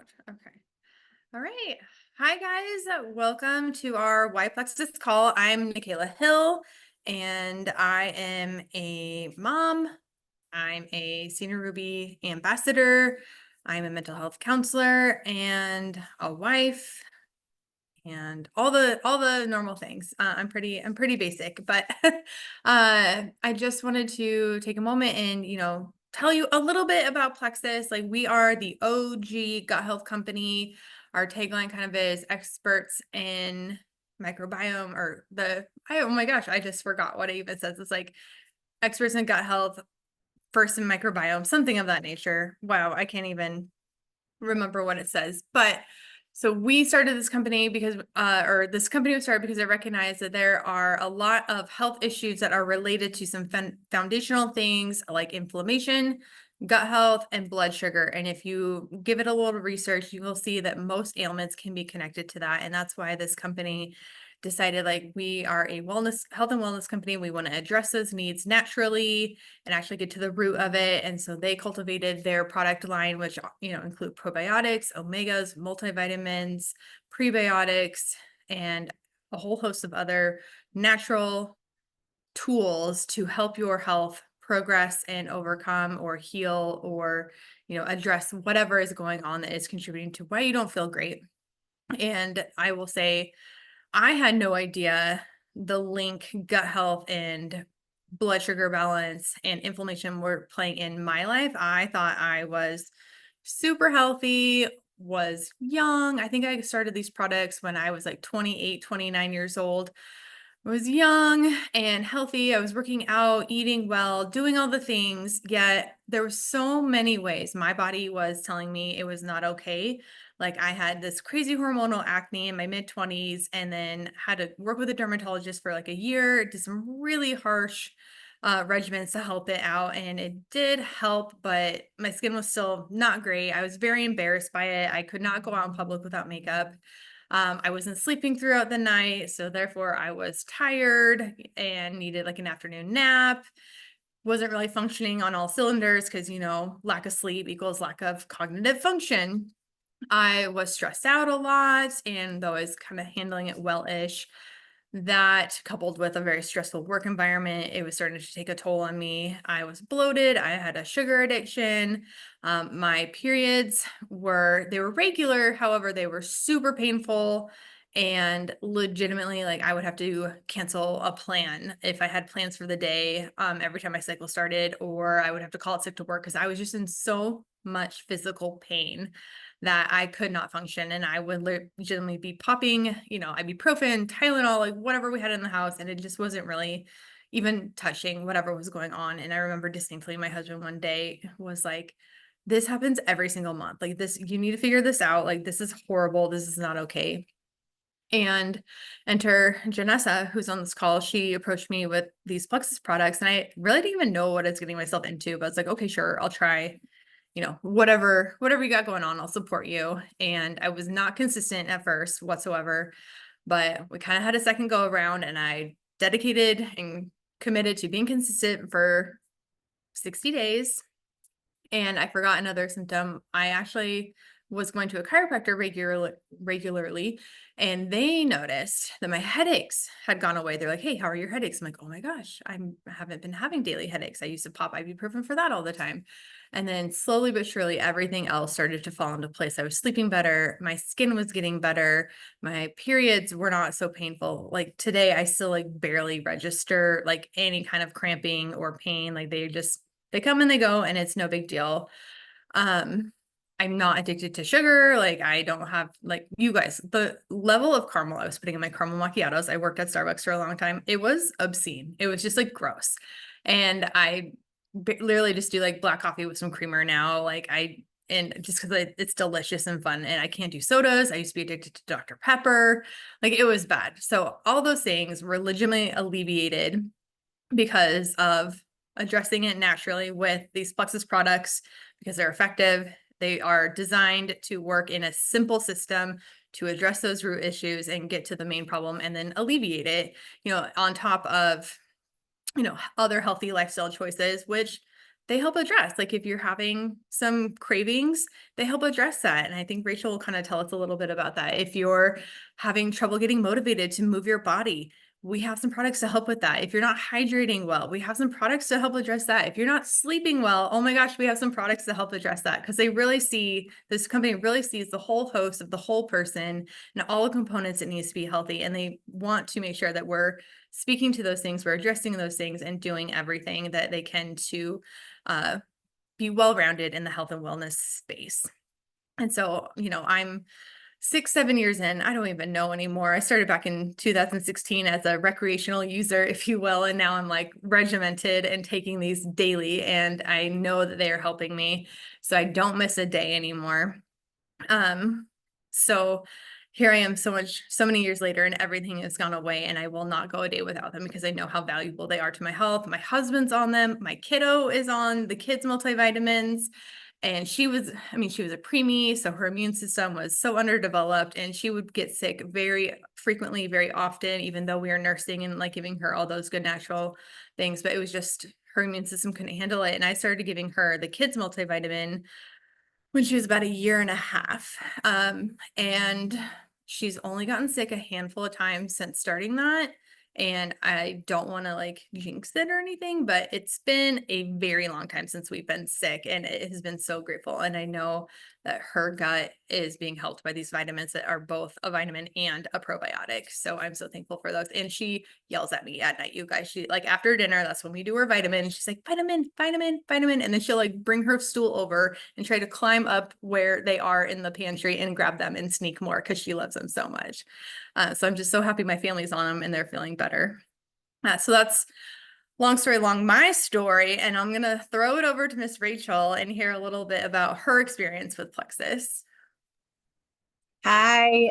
Okay. All right. Hi, guys. Welcome to our Plexus call. I'm Michaela Hill, and I am a mom. I'm a Senior Ruby ambassador. I'm a mental health counselor and a wife and all the normal things. I'm pretty basic, but I just wanted to take a moment and tell you a little bit about Plexus. Like, we are the OG gut health company. Our tagline kind of is experts in microbiome, or oh my gosh, I just forgot what it even says. It's like experts in gut health, first in microbiome, something of that nature. Wow, I can't even remember what it says. But so we started this company because, or this company was started because I recognized that there are a lot of health issues that are related to some foundational things like inflammation, gut health, and blood sugar. And if you give it a little research, you will see that most ailments can be connected to that. And that's why this company decided, like, we are a health and wellness company. We want to address those needs naturally and actually get to the root of it. And so they cultivated their product line, which, include probiotics, omegas, multivitamins, prebiotics, and a whole host of other natural tools to help your health progress and overcome or heal or, address whatever is going on that is contributing to why you don't feel great. And I will say, I had no idea the link gut health and blood sugar balance and inflammation were playing in my life. I thought I was super healthy, was young. I think I started these products when I was like 28, 29 years old. I was young and healthy. I was working out, eating well, doing all the things, yet there were so many ways my body was telling me it was not okay. Like, I had this crazy hormonal acne in my mid 20s and then had to work with a dermatologist for like a year, did some really harsh regimens to help it out. And it did help, but my skin was still not great. I was very embarrassed by it. I could not go out in public without makeup. I wasn't sleeping throughout the night, so therefore I was tired and needed like an afternoon nap. Wasn't really functioning on all cylinders because, lack of sleep equals lack of cognitive function. I was stressed out a lot, and though I was kind of handling it well-ish, that coupled with a very stressful work environment, it was starting to take a toll on me. I was bloated. I had a sugar addiction. My periods they were regular. However, they were super painful, and legitimately, like, I would have to cancel a plan if I had plans for the day, every time my cycle started, or I would have to call it sick to work because I was just in so much physical pain that I could not function. And I would legitimately be popping, ibuprofen, Tylenol, like whatever we had in the house. And it just wasn't really even touching whatever was going on. And I remember distinctly my husband one day was like, this happens every single month. Like, this, you need to figure this out. Like, this is horrible. This is not okay. And enter Janessa, who's on this call. She approached me with these Plexus products, and I really didn't even know what I was getting myself into, but I was like, okay, sure, I'll try, whatever you got going on, I'll support you. And I was not consistent at first whatsoever, but we kind of had a second go around, and I dedicated and committed to being consistent for 60 days. And I forgot another symptom. I actually was going to a chiropractor regularly, and they noticed that my headaches had gone away. They're like, "Hey, how are your headaches?" I'm like, "Oh my gosh, I haven't been having daily headaches. I used to pop ibuprofen for that all the time." And then slowly but surely, everything else started to fall into place. I was sleeping better. My skin was getting better. My periods were not so painful. Like, today, I still like barely register like any kind of cramping or pain. Like, they come and they go, and it's no big deal. Um, I'm not addicted to sugar. Like, I don't have, like, you guys, the level of caramel I was putting in my caramel macchiatos. I worked at Starbucks for a long time. It was obscene. It was just like gross. And I literally just do like black coffee with some creamer now. And just because it's delicious and fun, and I can't do sodas. I used to be addicted to Dr. Pepper. Like, it was bad. So all those things were legitimately alleviated because of addressing it naturally with these Plexus products, because they're effective. They are designed to work in a simple system to address those root issues and get to the main problem and then alleviate it, on top of, other healthy lifestyle choices, which they help address. Like if you're having some cravings, they help address that. And I think Rachel will kind of tell us a little bit about that. If you're having trouble getting motivated to move your body, we have some products to help with that. If you're not hydrating well, we have some products to help address that. If you're not sleeping well, oh my gosh, we have some products to help address that, because this company really sees the whole host of the whole person and all the components that needs to be healthy. And they want to make sure that we're speaking to those things, we're addressing those things, and doing everything that they can to be well-rounded in the health and wellness space. And so, I'm 6-7 years in, I don't even know anymore. I started back in 2016 as a recreational user, if you will, and now I'm like regimented and taking these daily, and I know that they are helping me, so I don't miss a day anymore. So here I am so many years later, and everything has gone away, and I will not go a day without them because I know how valuable they are to my health. My husband's on them. My kiddo is on the kids multivitamins. And she was a preemie, so her immune system was so underdeveloped, and she would get sick very frequently, very often, even though we were nursing and like giving her all those good natural things. But it was just her immune system couldn't handle it. And I started giving her the kids multivitamin when she was about 1.5 years. And she's only gotten sick a handful of times since starting that. And I don't want to like jinx it or anything, but it's been a very long time since we've been sick, and it has been so grateful. And I know that her gut is being helped by these vitamins that are both a vitamin and a probiotic. So I'm so thankful for those. And she yells at me at night, you guys. She like after dinner, that's when we do her vitamin. She's like, vitamin, vitamin, vitamin. And then she'll like bring her stool over and try to climb up where they are in the pantry and grab them and sneak more because she loves them so much. So I'm just so happy my family's on them and they're feeling better. So that's long story long, my story. And I'm going to throw it over to Miss Rachel and hear a little bit about her experience with Plexus. Hi,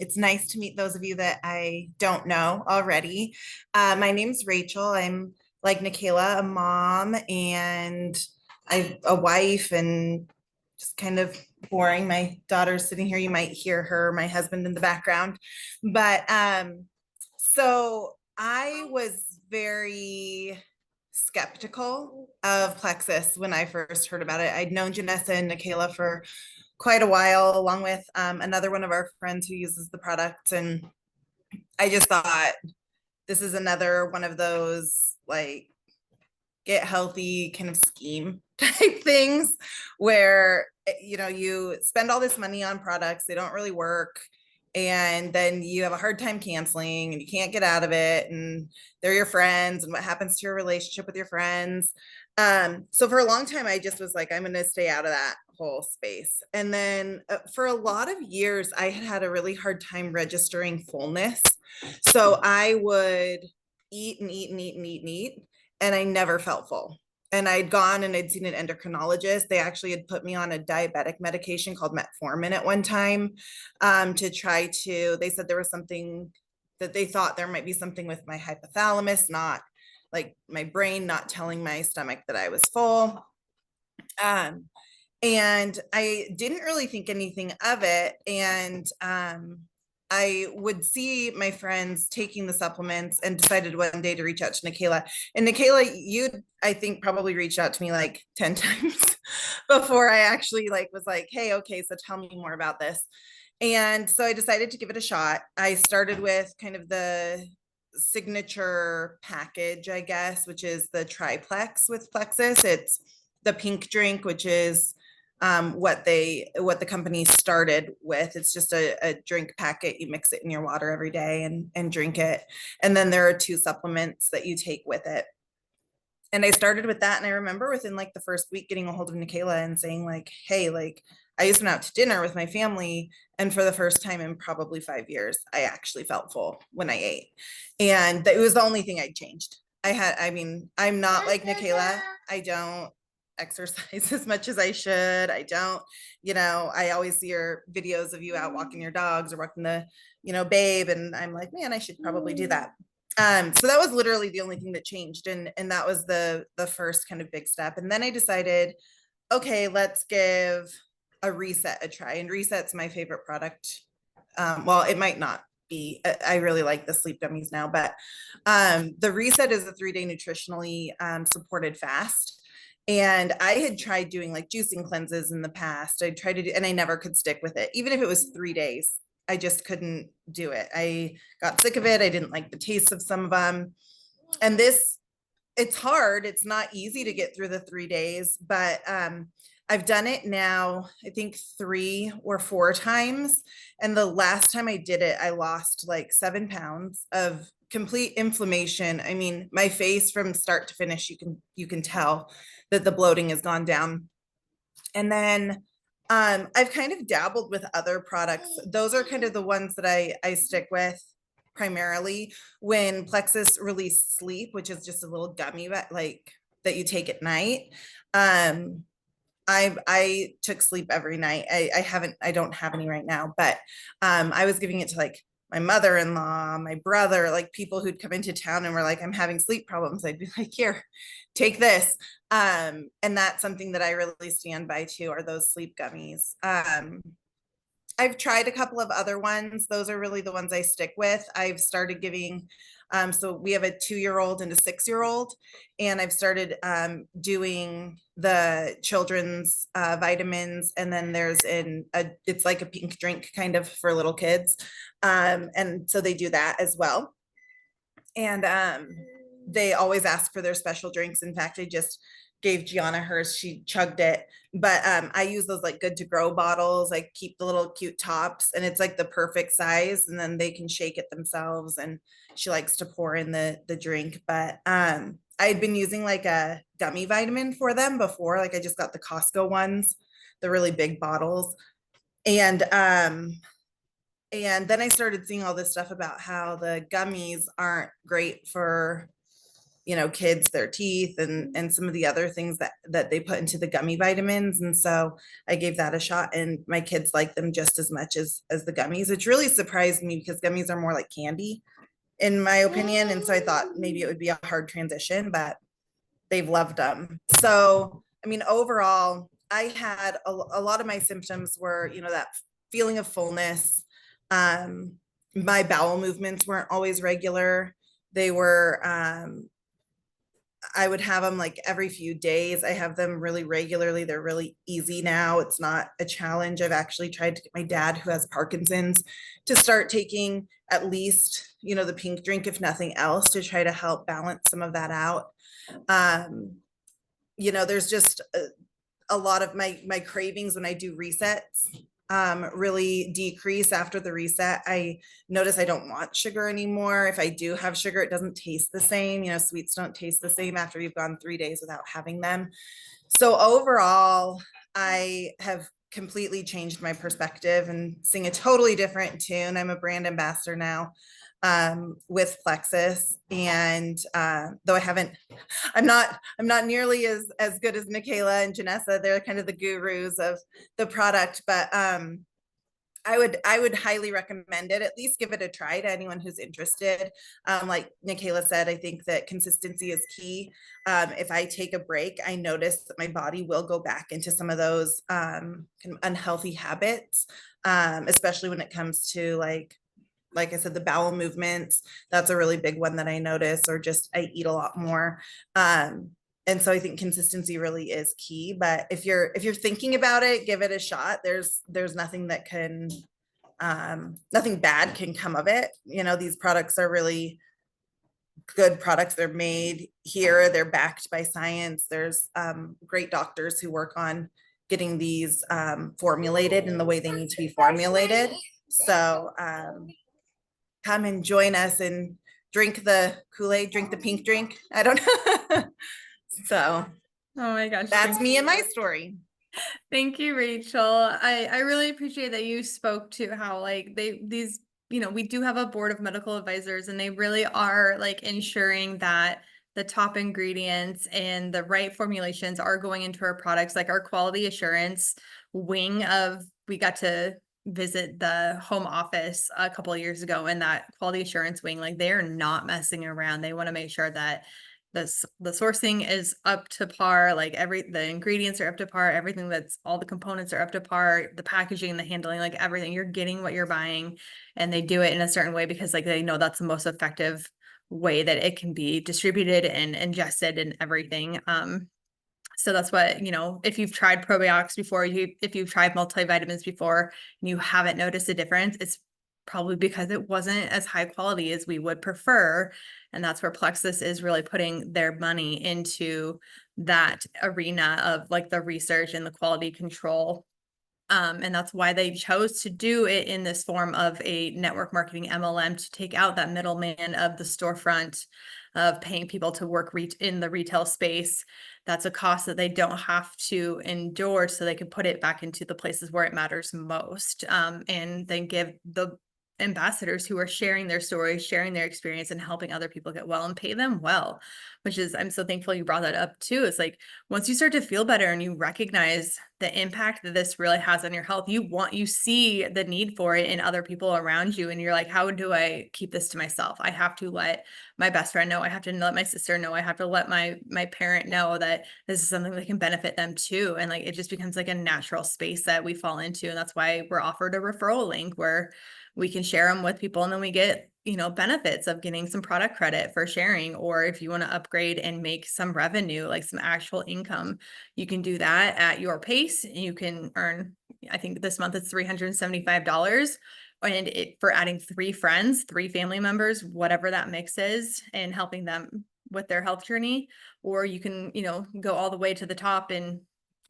it's nice to meet those of you that I don't know already. My name's Rachel. I'm like Nikayla, a mom and a wife, and just kind of boring. My daughter's sitting here. You might hear her, my husband in the background. But so I was very skeptical of Plexus when I first heard about it. I'd known Janessa and Nikayla for quite a while, along with another one of our friends who uses the product. And I just thought this is another one of those like get healthy kind of scheme type things where, you spend all this money on products, they don't really work. And then you have a hard time canceling and you can't get out of it. And they're your friends, and what happens to your relationship with your friends. So for a long time, I just was like, I'm going to stay out of that whole space. And then for a lot of years, I had a really hard time registering fullness. So I would eat and eat and eat and eat and eat, and I never felt full. And I'd gone and I'd seen an endocrinologist. They actually had put me on a diabetic medication called metformin at one time, to try to, they said there was something that they thought there might be something with my hypothalamus, not like my brain not telling my stomach that I was full. And I didn't really think anything of it. And I would see my friends taking the supplements and decided one day to reach out to Nikayla. And Nikayla, you, I think, probably reached out to me like 10 times before I actually like was like, hey, okay, so tell me more about this. And so I decided to give it a shot. I started with kind of the signature package, I guess, which is the triplex with Plexus. It's the pink drink, which is what the company started with. It's just a drink packet. You mix it in your water every day and drink it. And then there are 2 supplements that you take with it. And I started with that. And I remember within like the first week getting a hold of Nikayla and saying like, hey, like I just went out to dinner with my family. And for the first time in probably 5 years, I actually felt full when I ate. And it was the only thing I'd changed. I'm not like Nikayla. I don't exercise as much as I should. I don't, I always see your videos of you out walking your dogs or walking the, babe. And I'm like, man, I should probably do that. So that was literally the only thing that changed. And that was the first kind of big step. And then I decided, okay, let's give a reset a try. And reset's my favorite product. Well, it might not be. I really like the sleep gummies now, but the reset is a 3-day nutritionally supported fast. And I had tried doing like juicing cleanses in the past. I tried to do, and I never could stick with it. Even if it was 3 days, I just couldn't do it. I got sick of it. I didn't like the taste of some of them. And this, it's hard. It's not easy to get through the 3 days, but I've done it now, I think 3 or 4 times. And the last time I did it, I lost like 7 pounds of complete inflammation. I mean, my face from start to finish, you can tell that the bloating has gone down. And then I've kind of dabbled with other products. Those are kind of the ones that I stick with primarily. When Plexus released Sleep, which is just a little gummy like that you take at night. I took Sleep every night. I don't have any right now, but I was giving it to like my mother-in-law, my brother, like people who'd come into town and were like, I'm having sleep problems. I'd be like, here, take this. And that's something that I really stand by too, are those sleep gummies. I've tried a couple of other ones. Those are really the ones I stick with. I've started giving, so we have a 2-year-old and a 6-year-old, and I've started doing the children's vitamins. And then there's it's like a pink drink kind of for little kids. And so they do that as well. And they always ask for their special drinks. In fact, I just gave Gianna hers. She chugged it. But I use those like good to grow bottles. I keep the little cute tops, and it's like the perfect size. And then they can shake it themselves. And she likes to pour in the drink. But I had been using like a gummy vitamin for them before. Like I just got the Costco ones, the really big bottles. And then I started seeing all this stuff about how the gummies aren't great for, kids, their teeth, and some of the other things that they put into the gummy vitamins. And so I gave that a shot, and my kids like them just as much as the gummies, which really surprised me because gummies are more like candy in my opinion. And so I thought maybe it would be a hard transition, but they've loved them. So, I mean, overall, I had a lot of my symptoms were, that feeling of fullness. My bowel movements weren't always regular. They were, I would have them like every few days. I have them really regularly. They're really easy now. It's not a challenge. I've actually tried to get my dad, who has Parkinson's, to start taking at least, the pink drink, if nothing else, to try to help balance some of that out. Um, there's just a lot of my cravings when I do resets really decrease after the reset. I notice I don't want sugar anymore. If I do have sugar, it doesn't taste the same. Sweets don't taste the same after you've gone 3 days without having them. So overall, I have completely changed my perspective and sing a totally different tune. I'm a brand ambassador now with Plexus. And though I'm not nearly as good as Michaela and Janessa. They're kind of the gurus of the product, but I would highly recommend it. At least give it a try to anyone who's interested. Like Michaela said, I think that consistency is key. If I take a break, I notice that my body will go back into some of those kind of unhealthy habits, especially when it comes to like I said, the bowel movements. That's a really big one that I notice, or just I eat a lot more. And so I think consistency really is key. But if you're thinking about it, give it a shot. There's nothing that can nothing bad can come of it. These products are really good products. They're made here. They're backed by science. There's great doctors who work on getting these formulated in the way they need to be formulated. So come and join us and drink the Kool-Aid, drink the pink drink. I don't know. So Oh my gosh. that's me and my story. Thank you, Rachel. I really appreciate that you spoke to how like we do have a board of medical advisors, and they really are like ensuring that the top ingredients and the right formulations are going into our products. Like our quality assurance wing we got to visit the home office a couple of years ago, and that quality assurance wing, like they are not messing around. They want to make sure that the sourcing is up to par, like the ingredients are up to par, everything all the components are up to par, the packaging, the handling, like everything, you're getting what you're buying. And they do it in a certain way because like they know that's the most effective way that it can be distributed and ingested and everything. So that's what, if you've tried probiotics before, if you've tried multivitamins before and you haven't noticed a difference, it's probably because it wasn't as high quality as we would prefer. And that's where Plexus is really putting their money into that arena of like the research and the quality control. And that's why they chose to do it in this form of a network marketing MLM to take out that middleman of the storefront of paying people to work in the retail space. That's a cost that they don't have to endure, so they can put it back into the places where it matters most, and then give the ambassadors who are sharing their stories, sharing their experience, and helping other people get well and pay them well, which is, I'm so thankful you brought that up too. It's like, once you start to feel better and you recognize the impact that this really has on your health, you see the need for it in other people around you. And you're like, how do I keep this to myself? I have to let my best friend know. I have to let my sister know. I have to let my parent know that this is something that can benefit them too. And like, it just becomes like a natural space that we fall into. And that's why we're offered a referral link where we can share them with people, and then we get, benefits of getting some product credit for sharing. Or if you want to upgrade and make some revenue, like some actual income, you can do that at your pace. And you can earn, I think this month it's $375. And for adding 3 friends, 3 family members, whatever that mix is, and helping them with their health journey. Or you can, go all the way to the top and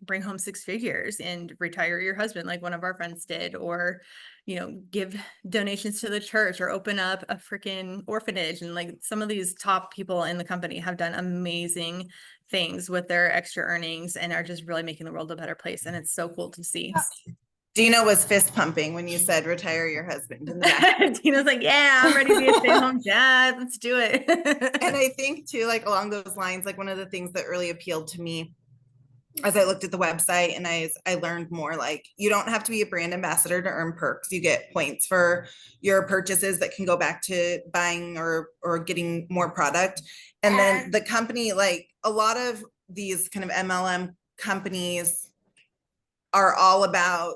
bring home 6 figures and retire your husband like one of our friends did. Or give donations to the church, or open up a freaking orphanage. And like, some of these top people in the company have done amazing things with their extra earnings and are just really making the world a better place. And it's so cool to see. Dina was fist pumping when you said retire your husband in the back. Tina's like, yeah, I'm ready to be a stay-at-home dad. Let's do it. And I think too, like along those lines, like one of the things that really appealed to me as I looked at the website and I learned more, like you don't have to be a brand ambassador to earn perks. You get points for your purchases that can go back to buying or getting more product. And then the company, like a lot of these kind of MLM companies are all about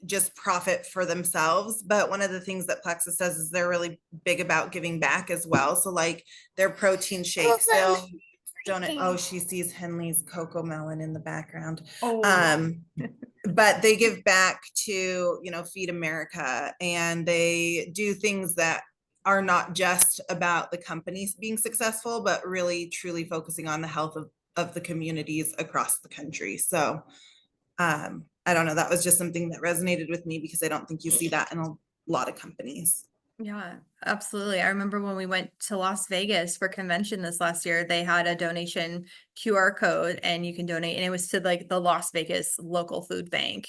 just profit for themselves. But one of the things that Plexus does is they're really big about giving back as well. So like their protein shakes, they'll donate. Oh, she sees Henley's Cocoa Melon in the background. Oh, But they give back to, Feed America, and they do things that are not just about the companies being successful, but really truly focusing on the health of the communities across the country. So I don't know, that was just something that resonated with me because I don't think you see that in a lot of companies. yeah, absolutely. I remember when we went to Las Vegas for convention this last year, they had a donation QR code and you can donate, and it was to like the Las Vegas local food bank.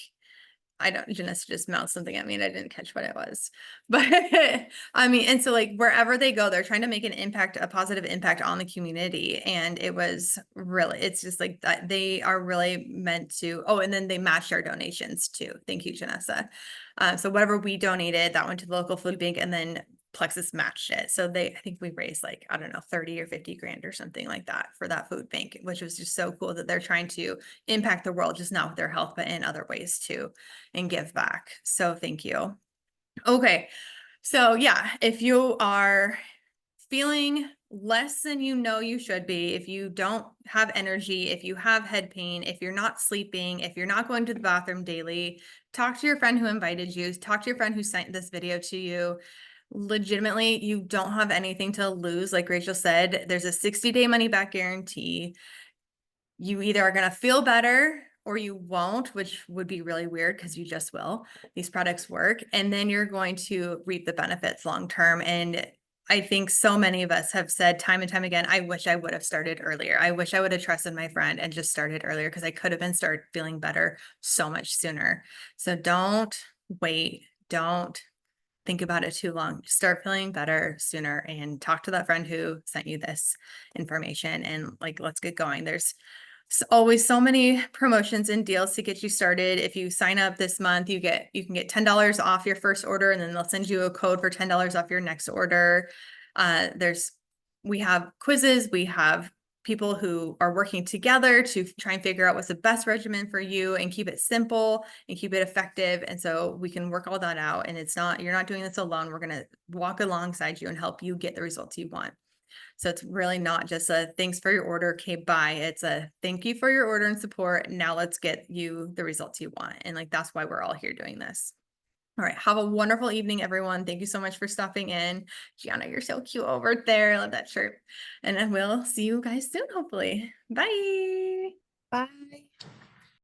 I don't, Janessa just mouthed something at me and I didn't catch what it was. But I mean, and so like wherever they go, they're trying to make an impact, a positive impact on the community. And it was really, it's just like that they are really meant to, oh, and then they matched our donations too. Thank you, Janessa. So whatever we donated, that went to the local food bank, and then Plexus matched it. So I think we raised like, I don't know, 30 or 50 grand or something like that for that food bank, which was just so cool that they're trying to impact the world, just not with their health, but in other ways too, and give back. So thank you. Okay. So yeah, if you are feeling less than you should be, if you don't have energy, if you have head pain, if you're not sleeping, if you're not going to the bathroom daily, talk to your friend who invited you, talk to your friend who sent this video to you. Legitimately, you don't have anything to lose. Like Rachel said, there's a 60-day money back guarantee. You either are going to feel better or you won't, which would be really weird because you just will. These products work, and then you're going to reap the benefits long term. And I think so many of us have said time and time again, I wish I would have started earlier. I wish I would have trusted my friend and just started earlier, because I could have been start feeling better so much sooner. So don't wait. Don't think about it too long. Start feeling better sooner and talk to that friend who sent you this information, and like, let's get going. There's always so many promotions and deals to get you started. If you sign up this month, you can get $10 off your first order, and then they'll send you a code for $10 off your next order. We have quizzes, we have people who are working together to try and figure out what's the best regimen for you and keep it simple and keep it effective. And so we can work all that out, and you're not doing this alone. We're going to walk alongside you and help you get the results you want. So it's really not just a thanks for your order, okay, bye. It's a thank you for your order and support. Now let's get you the results you want. And like that's why we're all here doing this. All right. Have a wonderful evening, everyone. Thank you so much for stopping in. Gianna, you're so cute over there. I love that shirt. And then we'll see you guys soon, hopefully. Bye. Bye.